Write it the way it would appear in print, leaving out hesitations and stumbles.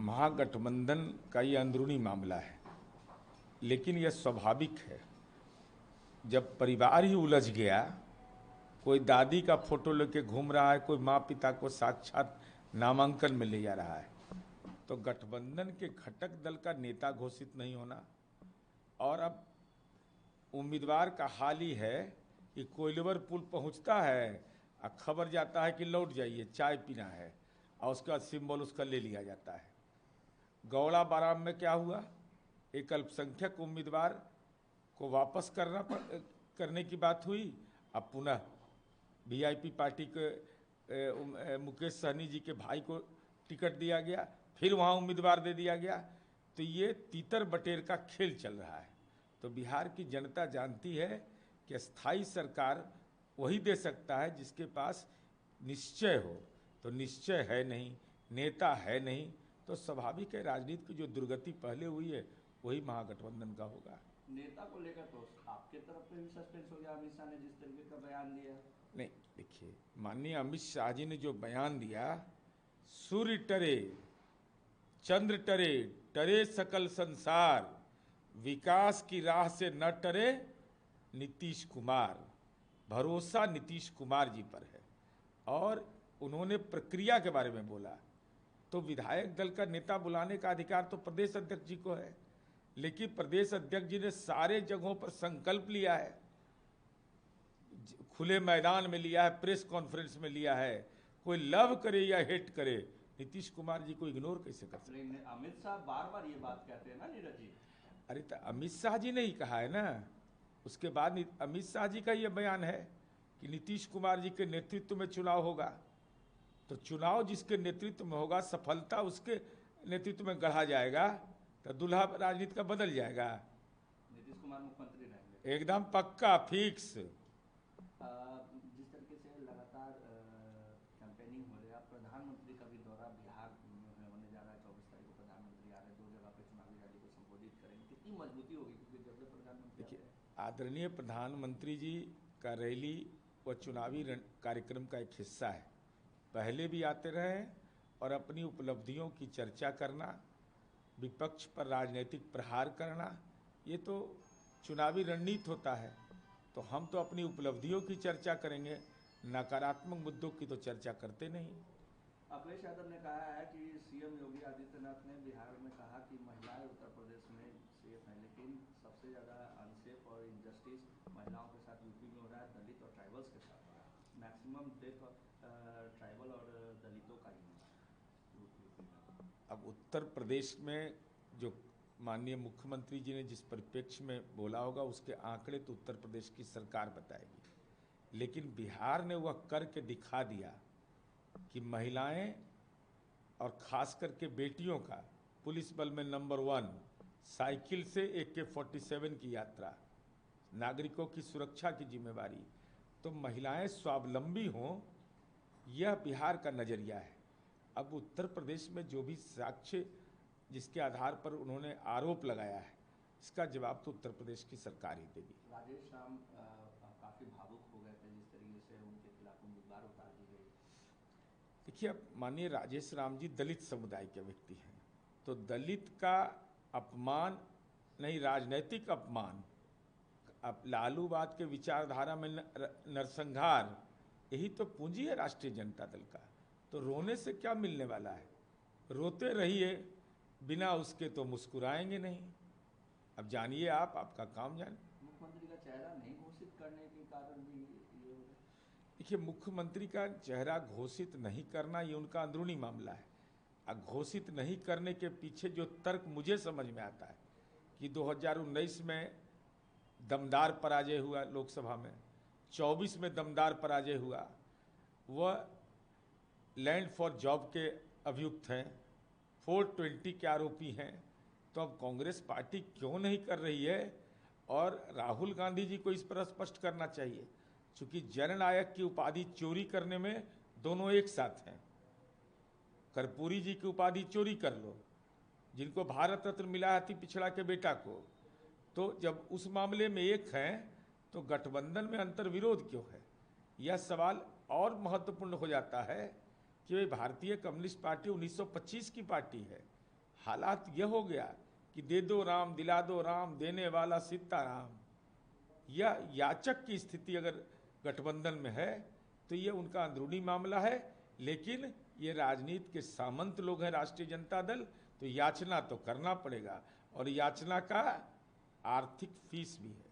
महागठबंधन का ये अंदरूनी मामला है, लेकिन यह स्वाभाविक है। जब परिवार ही उलझ गया, कोई दादी का फोटो लेके घूम रहा है, कोई माँ पिता को साक्षात नामांकन में ले जा रहा है, तो गठबंधन के घटक दल का नेता घोषित नहीं होना, और अब उम्मीदवार का हाल ही है कि कोइलवर पुल पहुंचता है और खबर जाता है कि लौट जाइए, चाय पीना है, और उसका सिंबल उसका ले लिया जाता है। गौड़ा बाराम में क्या हुआ? एक अल्पसंख्यक उम्मीदवार को वापस करने की बात हुई। अब पुनः वीआईपी पार्टी के मुकेश सहनी जी के भाई को टिकट दिया गया, फिर वहाँ उम्मीदवार दे दिया गया। तो ये तीतर बटेर का खेल चल रहा है। तो बिहार की जनता जानती है कि स्थायी सरकार वही दे सकता है जिसके पास निश्चय हो। तो निश्चय है नहीं, नेता है नहीं, तो स्वाभाविक है राजनीति की जो दुर्गति पहले हुई है वही महागठबंधन का होगा। नेता को लेकर तो आपके तरफ पे भी सस्पेंस हो गया। अमित शाह ने जिस तरीके का बयान दिया, नहीं, देखिए, माननीय अमित शाह जी ने जो बयान दिया, सूर्य टरे चंद्र टरे, टरे सकल संसार, विकास की राह से न टरे नीतीश कुमार, भरोसा नीतीश कुमार जी पर है। और उन्होंने प्रक्रिया के बारे में बोला। तो विधायक दल का नेता बुलाने का अधिकार तो प्रदेश अध्यक्ष जी को है, लेकिन प्रदेश अध्यक्ष जी ने सारे जगहों पर संकल्प लिया है, खुले मैदान में लिया है, प्रेस कॉन्फ्रेंस में लिया है। कोई लव करे या हेट करे, नीतीश कुमार जी को इग्नोर कैसे कर सकते? अमित शाह बार बार ये बात कहते हैं ना नीरज जी। अरे तो अमित शाह जी ने ही कहा है ना, उसके बाद अमित शाह जी का ये बयान है कि नीतीश कुमार जी के नेतृत्व में चुनाव होगा। तो चुनाव जिसके नेतृत्व में होगा, सफलता उसके नेतृत्व में गढ़ा जाएगा, तो दुल्हा राजनीति का बदल जाएगा। नीतीश कुमार मुख्यमंत्री रहेंगे एकदम पक्का, फिक्स। जिस तरीके से लगातार कैंपेनिंग हो रही है, प्रधानमंत्री का भी दौरा बिहार में होने जा रहा है। 24 तारीख को प्रधानमंत्री आ रहे हैं, 2 जगह पे चुनावी रैली को संबोधित करेंगे। कितनी मजबूती होगी? क्योंकि जब से प्रधानमंत्री, देखिए, आदरणीय प्रधानमंत्री जी का रैली व चुनावी कार्यक्रम का एक हिस्सा है। पहले भी आते रहे, और अपनी उपलब्धियों की चर्चा करना, विपक्ष पर राजनीतिक प्रहार करना, ये तो चुनावी रणनीति होता है। तो हम तो अपनी उपलब्धियों की चर्चा करेंगे, नकारात्मक मुद्दों की तो चर्चा करते नहीं। अखिलेश यादव ने कहा है कि सीएम योगी आदित्यनाथ ने बिहार में कहा कि महिलाएं उत्तर प्रदेश में सेफ हैं, लेकिन सबसे ज़्यादा अनसेफ और इनजस्टिस महिलाओं के साथ यूपी में हो रहा है, दलित और ट्राइबल्स के साथ हो रहा है। मैक्सिमम डेथ ट्राइबल और दलितों का ही है। अब उत्तर प्रदेश में जो माननीय मुख्यमंत्री जी ने जिस परिप्रेक्ष्य में बोला होगा, उसके आंकड़े तो उत्तर प्रदेश की सरकार बताएगी, लेकिन बिहार ने वह करके दिखा दिया कि महिलाएं और खास करके बेटियों का पुलिस बल में नंबर 1, साइकिल से AK-47 की यात्रा, नागरिकों की सुरक्षा की जिम्मेवारी। तो महिलाएं स्वावलंबी हों, यह बिहार का नजरिया है। अब उत्तर प्रदेश में जो भी साक्ष्य जिसके आधार पर उन्होंने आरोप लगाया है, इसका जवाब तो उत्तर प्रदेश की सरकार ही देगी। राजेश राम काफी भावुक हो गए थे जिस तरीके से उनके खिलाफ उम्मीदवार उतार दी गई। देखिए, अब माननीय राजेश राम जी दलित समुदाय के व्यक्ति हैं, तो दलित का अपमान नहीं, राजनैतिक अपमान, अब लालूवाद के विचारधारा में नरसंहार, यही तो पूंजी है राष्ट्रीय जनता दल का। तो रोने से क्या मिलने वाला है? रोते रहिए, बिना उसके तो मुस्कुराएंगे नहीं। अब जानिए, आपका काम जाने। मुख्यमंत्री का चेहरा नहीं घोषित करने के कारण भी ये हो रहा है। देखिए, मुख्यमंत्री का चेहरा घोषित नहीं करना ये उनका अंदरूनी मामला है। अब घोषित नहीं करने के पीछे जो तर्क मुझे समझ में आता है कि 2019 में दमदार पराजय हुआ लोकसभा में, 24 में दमदार पराजय हुआ, वह लैंड फॉर जॉब के अभियुक्त हैं, 420 के आरोपी हैं। तो अब कांग्रेस पार्टी क्यों नहीं कर रही है? और राहुल गांधी जी को इस पर स्पष्ट करना चाहिए, क्योंकि जननायक की उपाधि चोरी करने में दोनों एक साथ हैं। कर्पूरी जी की उपाधि चोरी कर लो, जिनको भारत रत्न मिला है अति पिछड़ा के बेटा को, तो जब उस मामले में एक हैं तो गठबंधन में अंतर्विरोध क्यों है? यह सवाल और महत्वपूर्ण हो जाता है कि भाई भारतीय कम्युनिस्ट पार्टी 1925 की पार्टी है, हालात यह हो गया कि दे दो राम दिला दो राम देने वाला सीताराम। यह याचक की स्थिति अगर गठबंधन में है तो ये उनका अंदरूनी मामला है, लेकिन ये राजनीति के सामंत लोग हैं राष्ट्रीय जनता दल, तो याचना तो करना पड़ेगा और याचना का आर्थिक फीस भी है।